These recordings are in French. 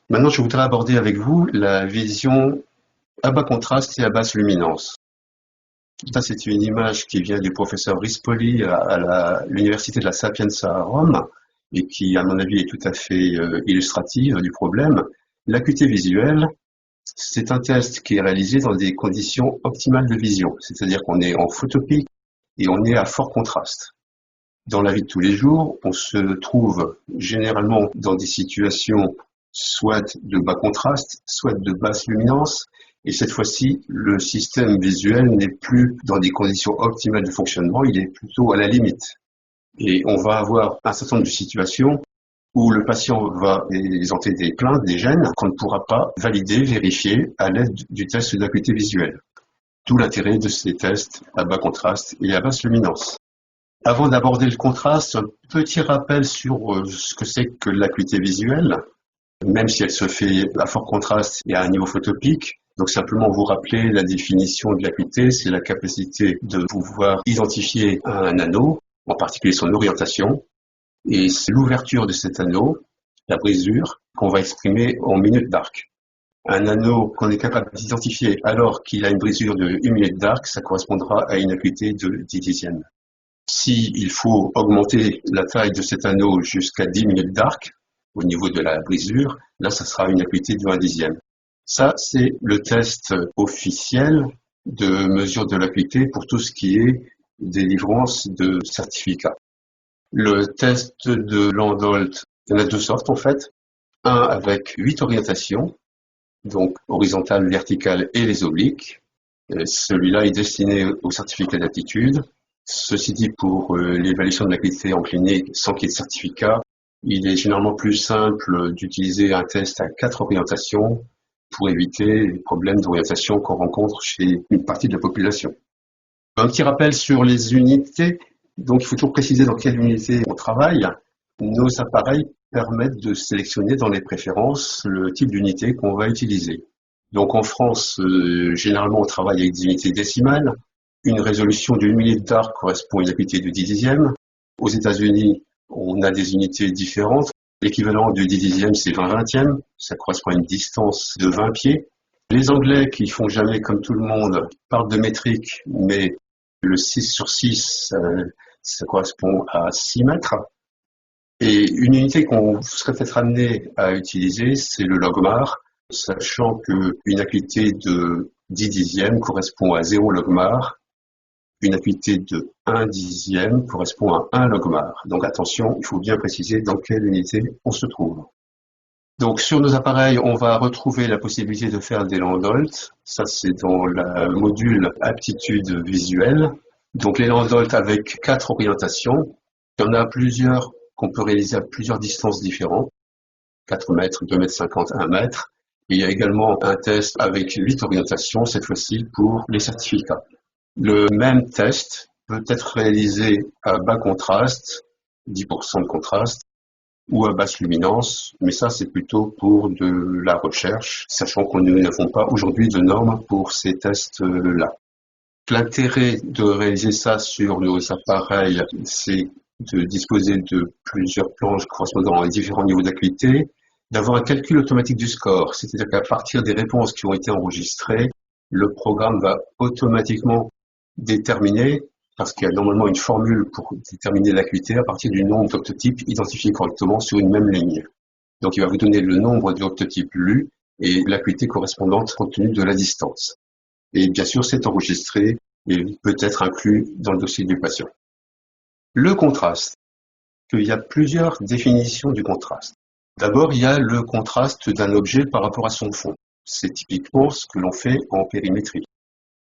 Maintenant, je voudrais aborder avec vous la vision à bas contraste et à basse luminance. Ça, c'est une image qui vient du professeur Rispoli à l'université de la Sapienza à Rome et qui, à mon avis, est tout à fait illustrative du problème. L'acuité visuelle, c'est un test qui est réalisé dans des conditions optimales de vision, c'est-à-dire qu'on est en photopie et on est à fort contraste. Dans la vie de tous les jours, on se trouve généralement dans des situations soit de bas contraste, soit de basse luminance, et cette fois-ci, le système visuel n'est plus dans des conditions optimales de fonctionnement, il est plutôt à la limite. Et on va avoir un certain nombre de situations où le patient va présenter des plaintes, des gènes qu'on ne pourra pas valider, vérifier à l'aide du test d'acuité visuelle. Tout l'intérêt de ces tests à bas contraste et à basse luminance. Avant d'aborder le contraste, un petit rappel sur ce que c'est que l'acuité visuelle, même si elle se fait à fort contraste et à un niveau photopique. Donc simplement vous rappeler la définition de l'acuité, c'est la capacité de pouvoir identifier un anneau, en particulier son orientation, et c'est l'ouverture de cet anneau, la brisure, qu'on va exprimer en minutes d'arc. Un anneau qu'on est capable d'identifier alors qu'il a une brisure de 1 minute d'arc, ça correspondra à une acuité de 10 dixièmes. S'il faut augmenter la taille de cet anneau jusqu'à 10 minutes d'arc, au niveau de la brisure, là, ça sera une acuité de 1 dixième. Ça, c'est le test officiel de mesure de l'acuité pour tout ce qui est délivrance de certificats. Le test de Landolt, il y en a deux sortes en fait. Un avec 8 orientations, donc horizontale, verticale et les obliques. Celui-là est destiné au certificat d'aptitude. Ceci dit, pour l'évaluation de l'acuité en clinique sans qu'il y ait de certificat, il est généralement plus simple d'utiliser un test à 4 orientations pour éviter les problèmes d'orientation qu'on rencontre chez une partie de la population. Un petit rappel sur les unités. Donc, il faut toujours préciser dans quelle unité on travaille. Nos appareils permettent de sélectionner dans les préférences le type d'unité qu'on va utiliser. Donc, en France, généralement, on travaille avec des unités décimales. Une résolution de 1 minute d'arc correspond à une acuité de 10 dixièmes. Aux États-Unis, on a des unités différentes. L'équivalent de 10 dixièmes, c'est 20 vingtièmes. Ça correspond à une distance de 20 pieds. Les Anglais, qui font jamais comme tout le monde, parlent de métrique, mais le 6 sur 6, ça correspond à 6 mètres. Et une unité qu'on serait peut-être amené à utiliser, c'est le logmar, sachant qu'une acuité de 10 dixièmes correspond à 0 logmar. Une acuité de 1 dixième correspond à 1 logmar. Donc attention, il faut bien préciser dans quelle unité on se trouve. Donc sur nos appareils, on va retrouver la possibilité de faire des Landolt. Ça, c'est dans le module aptitude visuelle. Donc les Landolt avec 4 orientations. Il y en a plusieurs qu'on peut réaliser à plusieurs distances différentes. 4 mètres, 2 mètres 50, 1 mètre. Et il y a également un test avec 8 orientations, cette fois-ci pour les certificats. Le même test peut être réalisé à bas contraste, 10% de contraste, ou à basse luminance, mais ça c'est plutôt pour de la recherche, sachant qu'on n'avons pas aujourd'hui de normes pour ces tests-là. L'intérêt de réaliser ça sur nos appareils, c'est de disposer de plusieurs planches correspondant à différents niveaux d'acuité, d'avoir un calcul automatique du score, c'est-à-dire qu'à partir des réponses qui ont été enregistrées, le programme va automatiquement déterminer, parce qu'il y a normalement une formule pour déterminer l'acuité à partir du nombre d'octotypes identifiés correctement sur une même ligne. Donc il va vous donner le nombre d'octotypes lus et l'acuité correspondante compte tenu de la distance. Et bien sûr, c'est enregistré et peut être inclus dans le dossier du patient. Le contraste. Il y a plusieurs définitions du contraste. D'abord, il y a le contraste d'un objet par rapport à son fond. C'est typiquement ce que l'on fait en périmétrie.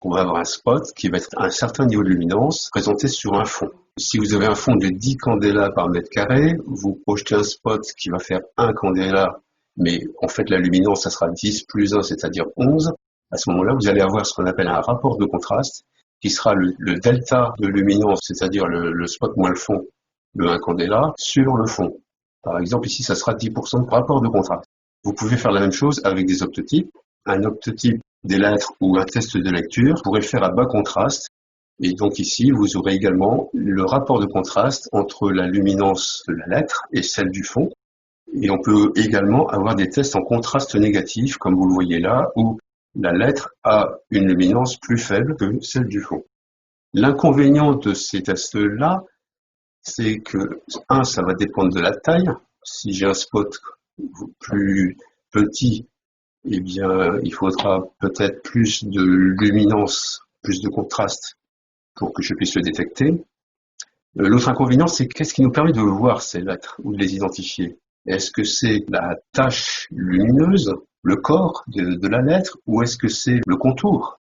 On va avoir un spot qui va être à un certain niveau de luminance présenté sur un fond. Si vous avez un fond de 10 candélas par mètre carré, vous projetez un spot qui va faire 1 candéla, mais en fait la luminance, ça sera 10 plus 1, c'est-à-dire 11. À ce moment-là, vous allez avoir ce qu'on appelle un rapport de contraste, qui sera le delta de luminance, c'est-à-dire le spot moins le fond de 1 candéla, sur le fond. Par exemple, ici, ça sera 10% de rapport de contraste. Vous pouvez faire la même chose avec des octotypes. Un octotype des lettres ou un test de lecture, vous pourrez le faire à bas contraste. Et donc ici, vous aurez également le rapport de contraste entre la luminance de la lettre et celle du fond. Et on peut également avoir des tests en contraste négatif, comme vous le voyez là, où la lettre a une luminance plus faible que celle du fond. L'inconvénient de ces tests-là, c'est que, ça va dépendre de la taille. Si j'ai un spot plus petit, eh bien, il faudra peut-être plus de luminance, plus de contraste pour que je puisse le détecter. L'autre inconvénient, c'est qu'est-ce qui nous permet de voir ces lettres ou de les identifier? Est-ce que c'est la tache lumineuse, le corps de la lettre, ou est-ce que c'est le contour?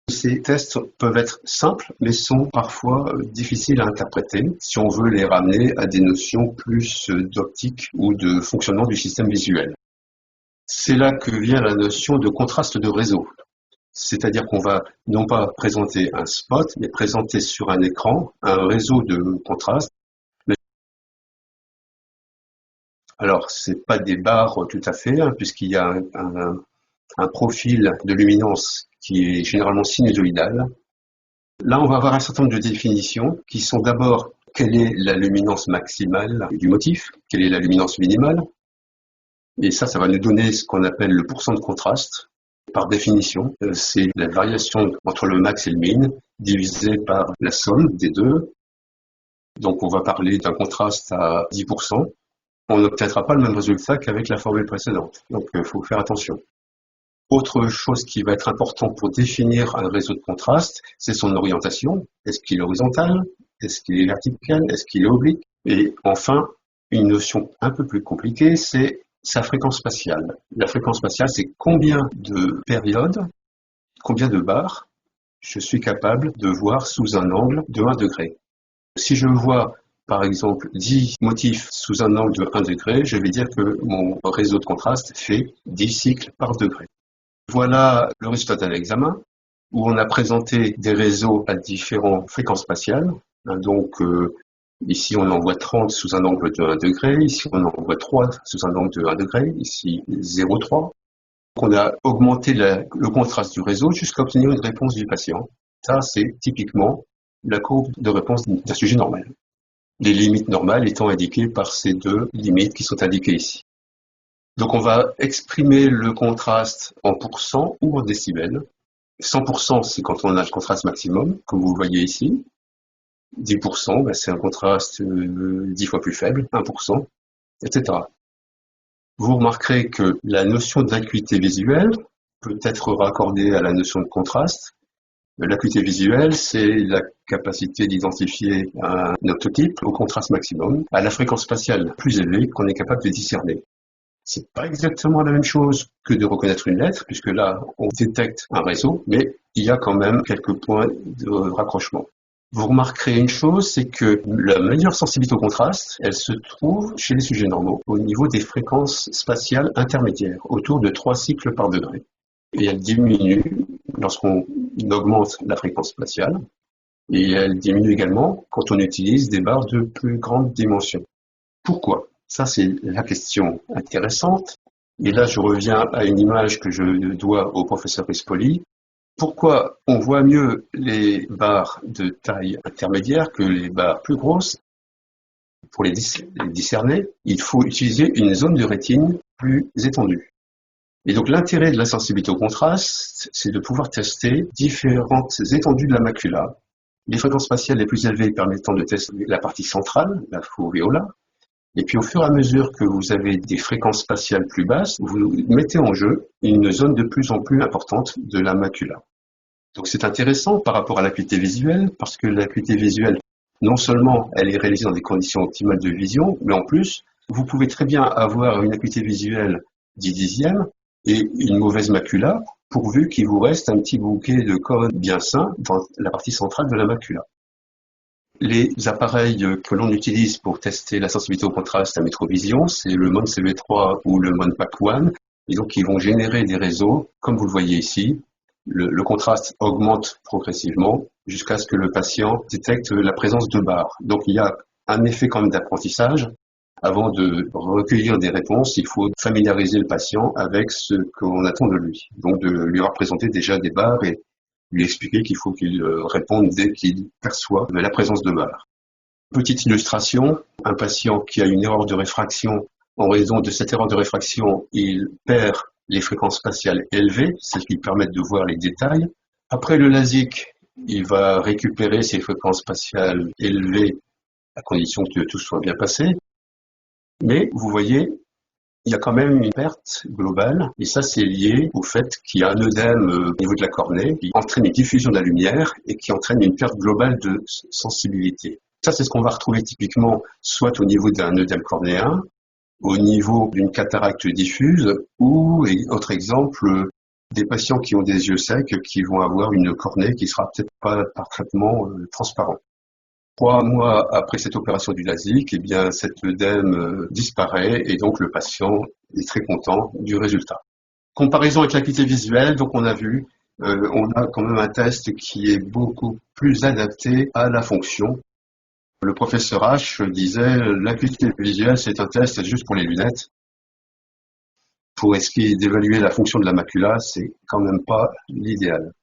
Ces tests peuvent être simples, mais sont parfois difficiles à interpréter si on veut les ramener à des notions plus d'optique ou de fonctionnement du système visuel. C'est là que vient la notion de contraste de réseau. C'est-à-dire qu'on va non pas présenter un spot, mais présenter sur un écran un réseau de contraste. Alors, c'est pas des barres tout à fait, hein, puisqu'il y a un profil de luminance qui est généralement sinusoïdal. Là, on va avoir un certain nombre de définitions qui sont d'abord quelle est la luminance maximale du motif, quelle est la luminance minimale. Et ça va nous donner ce qu'on appelle le pourcent de contraste. Par définition, c'est la variation entre le max et le min divisé par la somme des deux. Donc on va parler d'un contraste à 10%. On n'obtiendra pas le même résultat qu'avec la formule précédente. Donc il faut faire attention. Autre chose qui va être important pour définir un réseau de contraste, c'est son orientation. Est-ce qu'il est horizontal? Est-ce qu'il est vertical? Est-ce qu'il est oblique? Et enfin, une notion un peu plus compliquée, c'est sa fréquence spatiale. La fréquence spatiale, c'est combien de périodes, combien de barres je suis capable de voir sous un angle de 1 degré. Si je vois, par exemple, 10 motifs sous un angle de 1 degré, je vais dire que mon réseau de contraste fait 10 cycles par degré. Voilà le résultat d'un examen où on a présenté des réseaux à différentes fréquences spatiales. Donc, ici, on en voit 30 sous un angle de 1 degré. Ici, on en voit 3 sous un angle de 1 degré. Ici, 0,3. On a augmenté le contraste du réseau jusqu'à obtenir une réponse du patient. Ça, c'est typiquement la courbe de réponse d'un sujet normal. Les limites normales étant indiquées par ces deux limites qui sont indiquées ici. Donc, on va exprimer le contraste en pourcents ou en décibels. 100%, c'est quand on a le contraste maximum, comme vous le voyez ici. 10%, c'est un contraste 10 fois plus faible, 1%, etc. Vous remarquerez que la notion d'acuité visuelle peut être raccordée à la notion de contraste. L'acuité visuelle, c'est la capacité d'identifier un optotype au contraste maximum, à la fréquence spatiale plus élevée qu'on est capable de discerner. C'est pas exactement la même chose que de reconnaître une lettre, puisque là, on détecte un réseau, mais il y a quand même quelques points de raccrochement. Vous remarquerez une chose, c'est que la meilleure sensibilité au contraste, elle se trouve chez les sujets normaux, au niveau des fréquences spatiales intermédiaires, autour de 3 cycles par degré. Et elle diminue lorsqu'on augmente la fréquence spatiale, et elle diminue également quand on utilise des barres de plus grande dimension. Pourquoi ? Ça, c'est la question intéressante. Et là, je reviens à une image que je dois au professeur Rispoli. Pourquoi on voit mieux les barres de taille intermédiaire que les barres plus grosses? Pour les discerner, il faut utiliser une zone de rétine plus étendue. Et donc l'intérêt de la sensibilité au contraste, c'est de pouvoir tester différentes étendues de la macula. Les fréquences spatiales les plus élevées permettant de tester la partie centrale, la fovéola. Et puis au fur et à mesure que vous avez des fréquences spatiales plus basses, vous mettez en jeu une zone de plus en plus importante de la macula. Donc c'est intéressant par rapport à l'acuité visuelle, parce que l'acuité visuelle, non seulement elle est réalisée dans des conditions optimales de vision, mais en plus, vous pouvez très bien avoir une acuité visuelle 10 dixièmes et une mauvaise macula, pourvu qu'il vous reste un petit bouquet de cônes bien sains dans la partie centrale de la macula. Les appareils que l'on utilise pour tester la sensibilité au contraste à métrovision, c'est le MON-CV3 ou le MON-PAC1, et donc ils vont générer des réseaux, comme vous le voyez ici. Le contraste augmente progressivement jusqu'à ce que le patient détecte la présence de barres. Donc il y a un effet quand même d'apprentissage. Avant de recueillir des réponses, il faut familiariser le patient avec ce qu'on attend de lui. Donc de lui représenter déjà des barres et lui expliquer qu'il faut qu'il réponde dès qu'il perçoit la présence de barres. Petite illustration, un patient qui a une erreur de réfraction En raison de cette erreur de réfraction, il perd les fréquences spatiales élevées, celles qui permettent de voir les détails. Après le LASIK, il va récupérer ces fréquences spatiales élevées à condition que tout soit bien passé. Mais vous voyez, il y a quand même une perte globale, et ça c'est lié au fait qu'il y a un œdème au niveau de la cornée qui entraîne une diffusion de la lumière et qui entraîne une perte globale de sensibilité. Ça c'est ce qu'on va retrouver typiquement soit au niveau d'un œdème cornéen, au niveau d'une cataracte diffuse, ou, autre exemple, des patients qui ont des yeux secs qui vont avoir une cornée qui sera peut-être pas parfaitement transparente. 3 mois après cette opération du LASIK, eh bien, cet œdème disparaît et donc le patient est très content du résultat. Comparaison avec l'acuité visuelle, donc on a vu, on a quand même un test qui est beaucoup plus adapté à la fonction. Le professeur H disait l'acuité visuelle c'est un test juste pour les lunettes. Pour essayer d'évaluer la fonction de la macula, c'est quand même pas l'idéal.